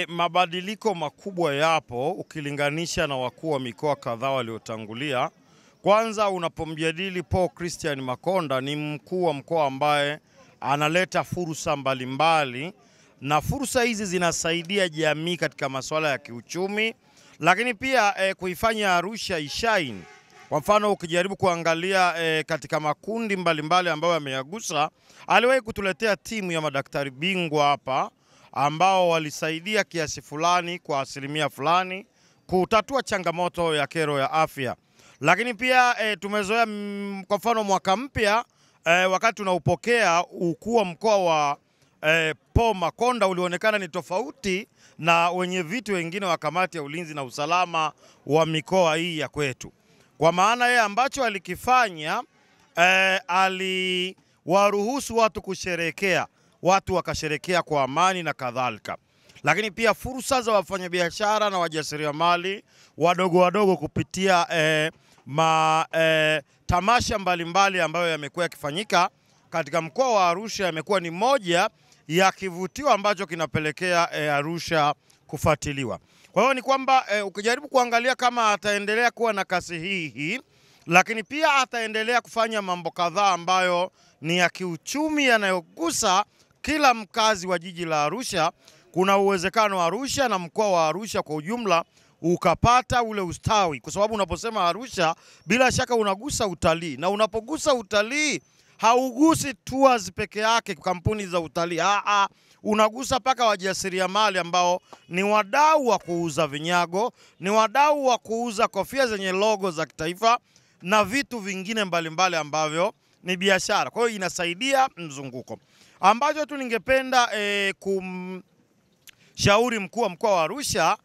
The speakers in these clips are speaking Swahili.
Mabadiliko makubwa yapo ukilinganisha na wakuu wa mikoa kadhaa waliotangulia. Kwanza unapomjadili Paul Christian Makonda, ni mkuu wa mkoa ambaye analeta fursa mbalimbali, na fursa hizi zinasaidia jamii katika masuala ya kiuchumi, lakini pia kuifanya Arusha ishine. Kwa mfano ukijaribu kuangalia katika makundi mbalimbali ambayo yameyagusa, aliwahi kutuletea timu ya madaktari bingwa hapa ambao walisaidia kiasi fulani kwa asilimia fulani kutatua changamoto ya kero ya afya. Lakini pia tumezoea kwa mfano mwaka mpya wakati tunaupokea, ukuu wa mkoa wa Paul Makonda ulionekana ni tofauti na wenye viti wengine wa kamati ya ulinzi na usalama wa mikoa hii ya kwetu. Kwa maana yeye ambacho alikifanya, aliwaruhusu watu kusherekea, watu wakasherekea kwa amani na kadhalika. Lakini pia fursa za wafanyabiashara na wajasiriamali wadogo wadogo kupitia tamasha mbalimbali ambayo yamekuwa yakifanyika katika mkoa wa Arusha yamekuwa ni moja ya kivutio ambacho kinapelekea Arusha kufuatiliwa. Kwa hiyo ni kwamba ukijaribu kuangalia kama ataendelea kuwa na kasi hii, lakini pia ataendelea kufanya mambo kadhaa ambayo ni ya kiuchumi yanayogusa kila mkazi wa jiji la Arusha, kuna uwezekano Arusha na mkoa wa Arusha kwa ujumla ukapata ule ustawi, kwa sababu unaposema Arusha bila shaka unagusa utalii, na unapogusa utalii haugusi tours peke yake, kampuni za utalii, unagusa paka wajasiriamali ambao ni wadau wa kuuza vinyago, ni wadau wa kuuza kofia zenye logo za kitaifa na vitu vingine mbalimbali ambavyo ni biashara. Kwa hiyo inasaidia mzunguko. Ambacho tu ningependa kumshauri mkuu wa mkoa wa Arusha,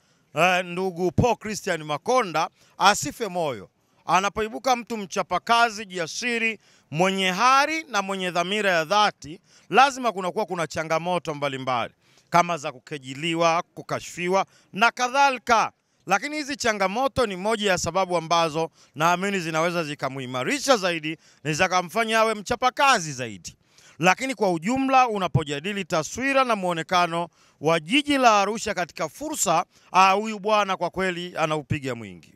ndugu Paul Christian Makonda, asife moyo. Anapoibuka mtu mchapakazi, jasiri, mwenye hari na mwenye dhamira ya dhati, lazima kuna changamoto mbalimbali kama za kukejiliwa, kukashfiwa na kadhalika. Lakini hizi changamoto ni moja ya sababu ambazo naamini zinaweza zikamuimarisha zaidi na zikamfanya awe mchapakazi zaidi. Lakini kwa ujumla unapojadili taswira na muonekano wa jiji la Arusha katika fursa, huyu bwana kwa kweli anaupiga mwingi.